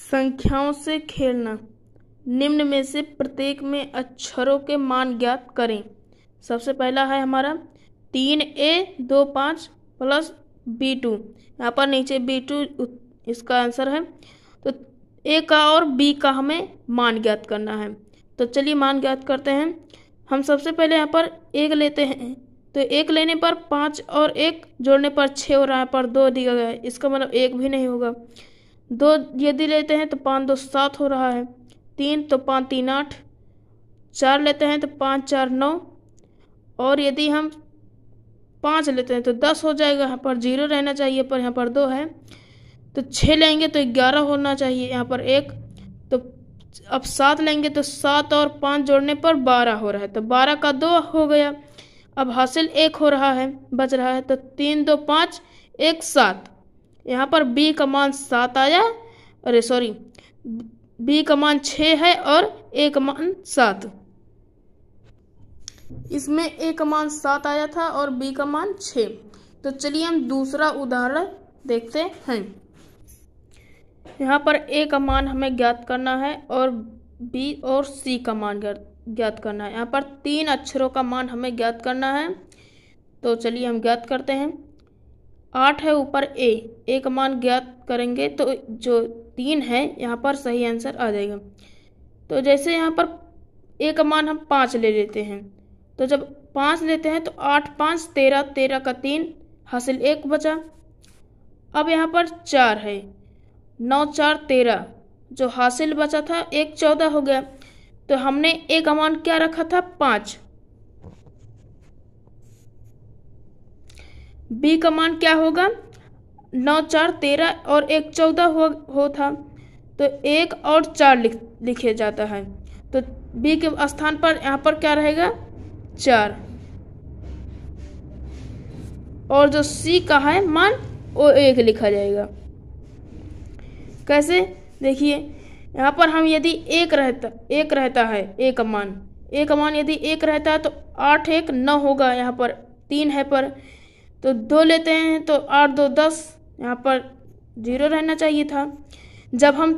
संख्याओं से खेलना। निम्न में से प्रत्येक में अक्षरों के मान ज्ञात करें। सबसे पहला है हमारा 3a 2 5 प्लस b2। यहाँ पर नीचे b2 इसका आंसर है। तो a का और b का हमें मान ज्ञात करना है। तो चलिए मान ज्ञात करते हैं। हम सबसे पहले यहाँ पर 1 लेते हैं। तो 1 लेने पर 5 और 1 जोड़ने पर 6 हो रहा है, पर 2 दिया गया है, इसका मतलब 1 भी नहीं होगा। 2 यदि लेते हैं तो 5 2 7 हो रहा है। 3 तो 5 3 8। 4 लेते हैं तो 5 4 9। और यदि हम 5 लेते हैं तो 10 हो जाएगा। यहाँ पर 0 रहना चाहिए, पर यहाँ पर 2 है। तो 6 लेंगे तो 11 होना चाहिए, यहाँ पर 1। तो अब 7 लेंगे तो 7 और 5 जोड़ने पर 12 हो रहा है, तो 12 का 2 हो गया। अब हासिल 1 हो रहा है, बच रहा है। तो 3 2 5 1 7। यहाँ पर b का मान 7 आया। अरे सॉरी, b का मान 6 है और a का मान 7। इसमें a का मान 7 आया था और b का मान 6। तो चलिए हम दूसरा उदाहरण देखते हैं। यहाँ पर a का मान हमें ज्ञात करना है और b और c का मान ज्ञात करना है। यहाँ पर 3 अक्षरों का मान हमें ज्ञात करना है। तो चलिए हम ज्ञात करते हैं। 8 है ऊपर a का मान ज्ञात करेंगे तो जो 3 है यहाँ पर सही आंसर आ जाएगा। तो जैसे यहाँ पर a का मान हम 5 ले लेते हैं। तो जब 5 लेते हैं तो 8 5 13, 13 का 3 हासिल 1 बचा। अब यहाँ पर 4 है, 9 4 13, जो हासिल बचा था 1 14 हो गया। तो हमने a का मान क्या रखा था 5। b का मान क्या होगा 9 4 13 और 1 14 हो था। तो 1 और 4 लिखे जाता है। तो b के स्थान पर यहाँ पर क्या रहेगा 4। और जो c का है मान वो 1 लिखा जाएगा। कैसे, देखिए यहाँ पर हम यदि 1 रहता है a का मान यदि 1 रहता है तो 8 1 9 होगा। यहाँ पर 3 है, पर तो 2 लेते हैं तो 8 2 10, यहाँ पर 0 रहना चाहिए था। जब हम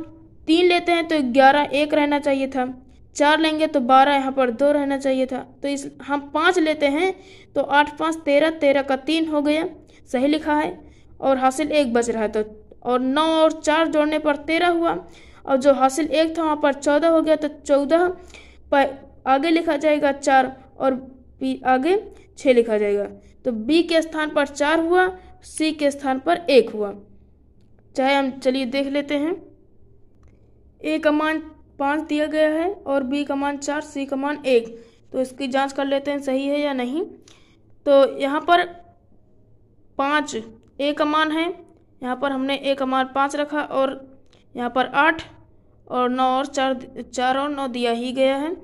3 लेते हैं तो 11 1 रहना चाहिए था। 4 लेंगे तो 12, यहाँ पर 2 रहना चाहिए था। तो हम 5 लेते हैं तो 8 5 13, 13 का 3 हो गया, सही लिखा है। और हासिल 1 बच रहा है। तो और 9 और 4 जोड़ने पर 13 हुआ। और जो हासिल 1 था वहाँ पर 14 हो गया। तो 14 पर आगे लिखा जाएगा 4 और b आगे 6 लिखा जाएगा। तो b के स्थान पर 4 हुआ, c के स्थान पर 1 हुआ। चाहे हम चलिए देख लेते हैं। a का मान 5 दिया गया है और b का मान 4, c का मान 1। तो इसकी जांच कर लेते हैं सही है या नहीं। तो यहाँ पर 5 a का मान है, यहाँ पर हमने a का मान 5 रखा और यहाँ पर 8 और 9 और 4 और 9 दिया ही गया है।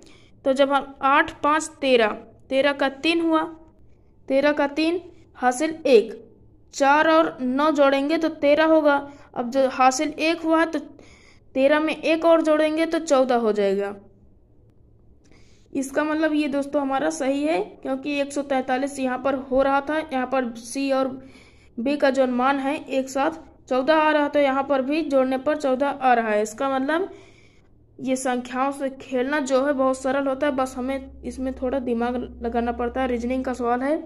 तो जब हम 8 5 13, 13 का 3 हुआ, 13 का 3 हासिल 1, 4 और 9 जोड़ेंगे तो 13 होगा। अब जो हासिल 1 हुआ है तो 13 में 1 और जोड़ेंगे तो 14 हो जाएगा। इसका मतलब ये दोस्तों हमारा सही है, क्योंकि 143 यहाँ पर हो रहा था। यहाँ पर c और b का जो मान है एक साथ 14 आ रहा था, यहाँ पर भी जोड़ने पर 14 आ रहा है। इसका मतलब ये संख्याओं से खेलना जो है बहुत सरल होता है, बस हमें इसमें थोड़ा दिमाग लगाना पड़ता है। रीजनिंग का सवाल है।